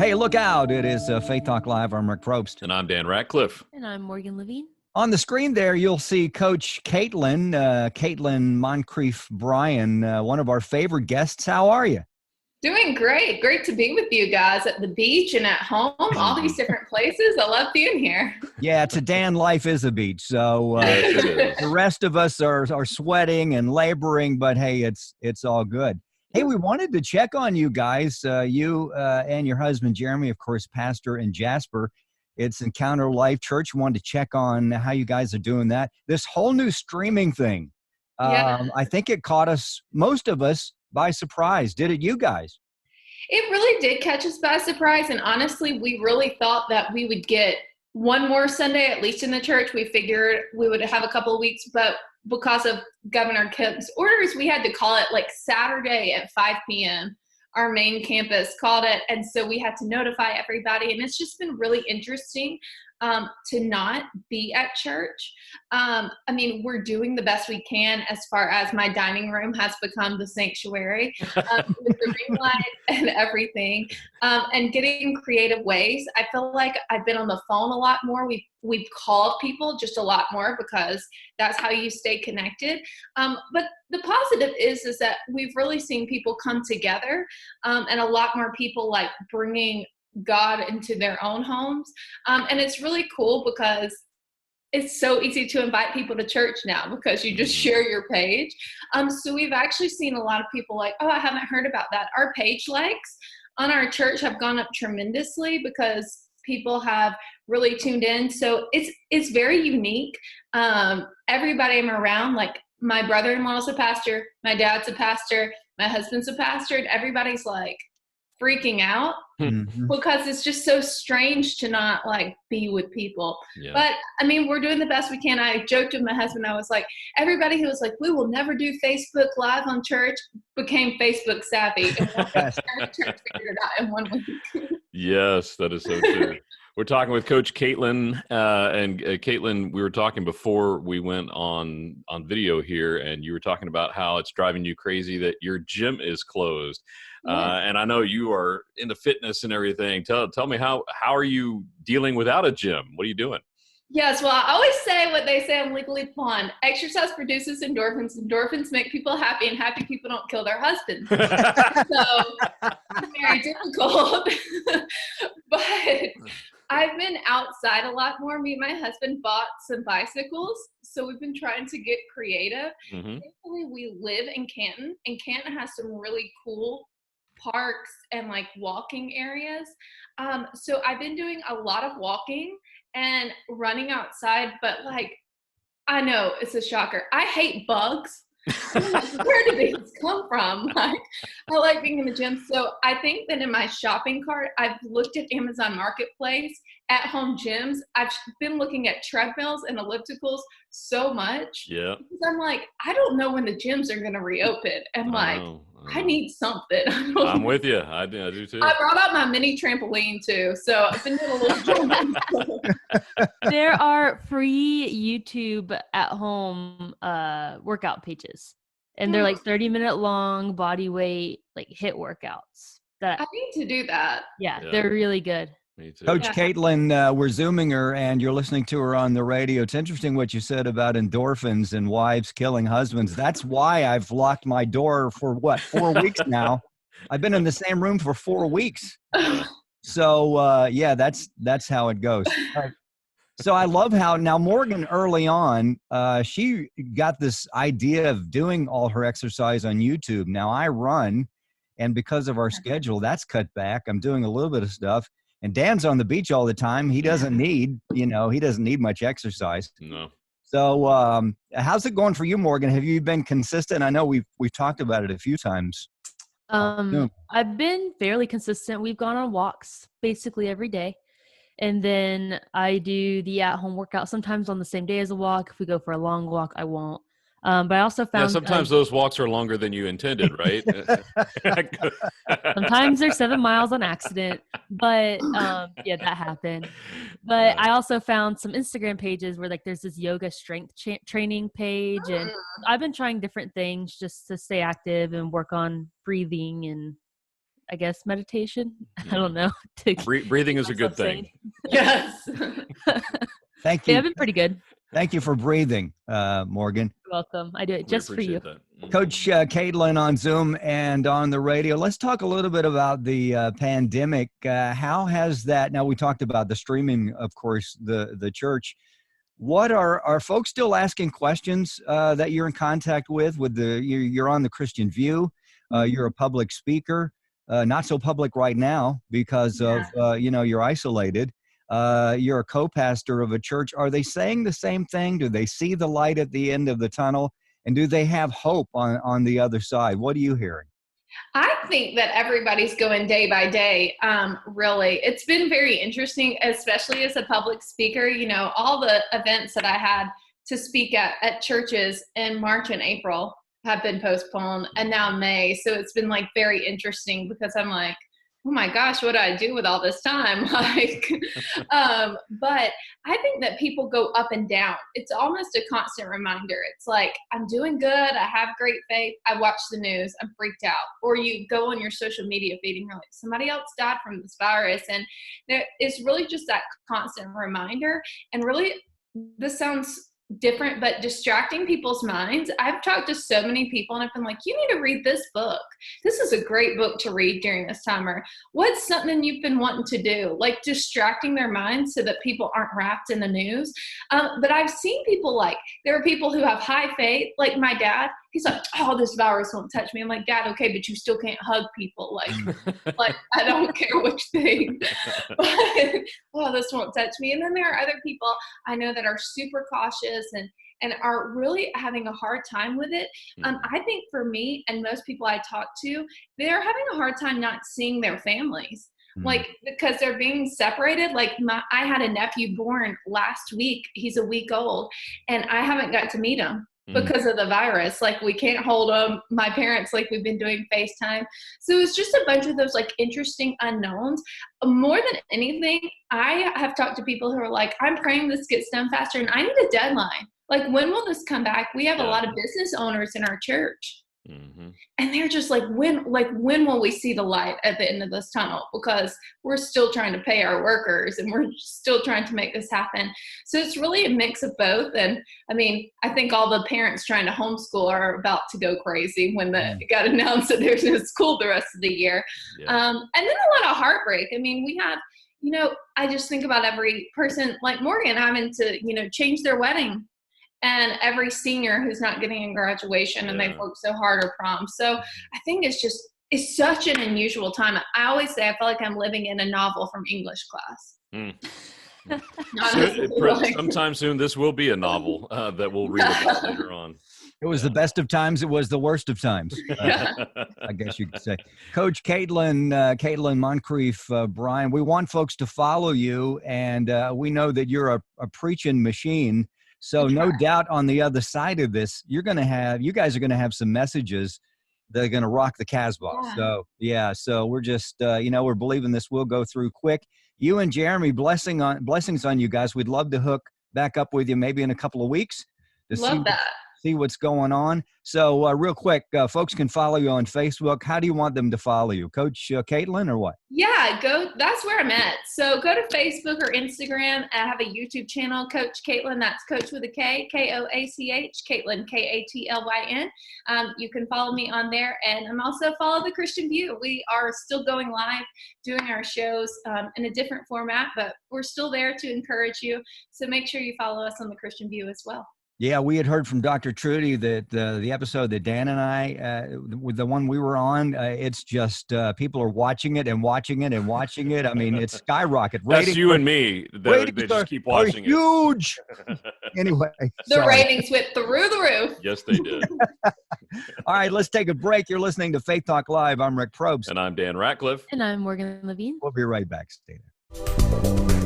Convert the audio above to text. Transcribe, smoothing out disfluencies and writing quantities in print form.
Hey, look out. It is Faith Talk Live. I'm Rick Probst. And I'm Dan Ratcliffe. And I'm Morgan Levine. On the screen there, you'll see Koach Katlyn, Katlyn Moncrief Bryan, one of our favorite guests. How are you? Doing great. Great to be with you guys at the beach and at home, all these different places. I love being here. Yeah, to Dan, life is a beach. So the rest of us are sweating and laboring, but hey, it's all good. Hey, we wanted to check on you guys. You and your husband, Jeremy, of course, pastor in Jasper. It's Encounter Life Church. We wanted to check on how you guys are doing that. This whole new streaming thing, I think it caught us, most of us, by surprise. Did it you guys? It really did catch us by surprise. And honestly, we really thought that we would get one more Sunday, at least in the church. We figured we would have a couple of weeks, but because of Governor Kemp's orders, we had to call it like Saturday at 5 p.m. Our main campus called it. And so we had to notify everybody. And it's just been really interesting to not be at church. I mean, we're doing the best we can as far as my dining room has become the sanctuary with the ring light and everything, and getting creative ways. I feel like I've been on the phone a lot more. We've called people just a lot more because that's how you stay connected. But the positive is that we've really seen people come together, and a lot more people like bringing God into their own homes. And it's really cool because it's so easy to invite people to church now because you just share your page. So we've actually seen a lot of people like, oh, I haven't heard about that. Our page likes on our church have gone up tremendously because people have really tuned in. So it's very unique. Everybody I'm around, like my brother-in-law is a pastor, my dad's a pastor, my husband's a pastor, and everybody's like freaking out because it's just so strange to not like be with people. Yeah. But I mean, we're doing the best we can. I joked with my husband. I was like, everybody who was like, we will never do Facebook Live on church became Facebook savvy. And church figured it out in 1 week. Yes, that is so true. We're talking with Koach Katlyn, and Katlyn, we were talking before we went on video here, and you were talking about how it's driving you crazy that your gym is closed. And I know you are into fitness and everything. Tell me how are you dealing without a gym? What are you doing? Yes, well, I always say what they say on Legally Blonde. Exercise produces endorphins. Endorphins make people happy, and happy people don't kill their husbands. So it's very difficult. But I've been outside a lot more. Me and my husband bought some bicycles, so we've been trying to get creative. Thankfully, we live in Canton, and Canton has some really cool parks and like walking areas. So I've been doing a lot of walking and running outside, but like, I know it's a shocker. I hate bugs. Where do these come from? Like, I like being in the gym. So I think that in my shopping cart, I've looked at Amazon Marketplace, at home gyms. I've been looking at treadmills and ellipticals so much. Yeah. Because I'm like, I don't know when the gyms are going to reopen. And I need something. I'm with you. I do too. I brought out my mini trampoline too. So I've been doing a little There are free YouTube at home workout pages. And they're like 30-minute long body weight, like HIIT workouts. I need to do that. Yeah, they're really good. Me too. Koach Katlyn, we're Zooming her, and you're listening to her on the radio. It's interesting what you said about endorphins and wives killing husbands. That's why I've locked my door for, 4 weeks now. I've been in the same room for 4 weeks. So, that's how it goes. So I love how now Morgan early on, she got this idea of doing all her exercise on YouTube. Now I run, and because of our schedule, that's cut back. I'm doing a little bit of stuff. And Dan's on the beach all the time. He doesn't need, he doesn't need much exercise. No. So how's it going for you, Morgan? Have you been consistent? I know we've talked about it a few times. I've been fairly consistent. We've gone on walks basically every day. And then I do the at-home workout sometimes on the same day as a walk. If we go for a long walk, I won't. But I also found sometimes those walks are longer than you intended, right? Sometimes they're 7 miles on accident, but that happened. But I also found some Instagram pages where like there's this yoga strength training page, and I've been trying different things just to stay active and work on breathing, and I guess, meditation. I don't know. Breathing is a good thing. Yes. Thank Yeah, you. I've been pretty good. Thank you for breathing, Morgan. You're welcome. I do it We just for you. appreciate that. Coach Katlyn on Zoom and on the radio. Let's talk a little bit about the pandemic. How has that, now we talked about the streaming, of course, the church. What are folks still asking questions that you're in contact with you're on the Christian View, you're a public speaker, not so public right now because of, you're isolated. You're a co-pastor of a church. Are they saying the same thing? Do they see the light at the end of the tunnel? And do they have hope on the other side? What are you hearing? I think that everybody's going day by day. Really, it's been very interesting, especially as a public speaker. All the events that I had to speak at churches in March and April have been postponed, and now May. So it's been like very interesting because I'm like, oh my gosh, what do I do with all this time? But I think that people go up and down. It's almost a constant reminder. It's like, I'm doing good. I have great faith. I watch the news. I'm freaked out. Or you go on your social media feed and you're like, somebody else died from this virus. And it's really just that constant reminder. And really, this sounds different, but distracting people's minds. I've talked to so many people and I've been like, you need to read this book. This is a great book to read during this time. Or what's something you've been wanting to do? Like distracting their minds so that people aren't wrapped in the news. But I've seen people there are people who have high faith, like my dad. He's like, oh, this virus won't touch me. I'm like, Dad, okay, but you still can't hug people. Like I don't care which thing. But, oh, this won't touch me. And then there are other people I know that are super cautious and are really having a hard time with it. I think for me and most people I talk to, they're having a hard time not seeing their families. Because they're being separated. I had a nephew born last week. He's a week old, and I haven't got to meet him because of the virus. We can't hold them. My parents, we've been doing FaceTime. So it's just a bunch of those interesting unknowns. More than anything, I have talked to people who are like, I'm praying this gets done faster and I need a deadline. When will this come back? We have a lot of business owners in our church. And they're just like, when will we see the light at the end of this tunnel? Because we're still trying to pay our workers and we're still trying to make this happen. So it's really a mix of both. And I mean, I think all the parents trying to homeschool are about to go crazy when it got announced that there's no school the rest of the year. And then a lot of heartbreak. I mean, we have, I just think about every person like Morgan having to, change their wedding. And every senior who's not getting in graduation and they've worked so hard or prom. So I think it's such an unusual time. I always say I feel like I'm living in a novel from English class. Sometime soon, this will be a novel that we'll read about later on. It was the best of times. It was the worst of times. I guess you could say. Coach Katlyn Moncrief, Brian, we want folks to follow you. And we know that you're a preaching machine. So no doubt on the other side of this, you guys are going to have some messages that are going to rock the Casbah. So we're just, we're believing this will go through quick. You and Jeremy, blessings on you guys. We'd love to hook back up with you maybe in a couple of weeks to see what's going on. So real quick, folks can follow you on Facebook. How do you want them to follow you? Coach Katlyn or what? Yeah, that's where I'm at. So go to Facebook or Instagram. I have a YouTube channel, Koach Katlyn. That's Coach with a K, Koach, Katlyn, Katlyn. You can follow me on there. And I'm also follow the Christian View. We are still going live, doing our shows in a different format, but we're still there to encourage you. So make sure you follow us on the Christian View as well. Yeah, we had heard from Dr. Trudy that the episode that Dan and I, with the one we were on, it's just people are watching it and watching it and watching it. I mean, it's skyrocketed. That's you and me. They just keep watching it. Huge. Anyway. The ratings went through the roof. Yes, they did. All right, let's take a break. You're listening to Faith Talk Live. I'm Rick Probst. And I'm Dan Ratcliffe. And I'm Morgan Levine. We'll be right back. Stay there.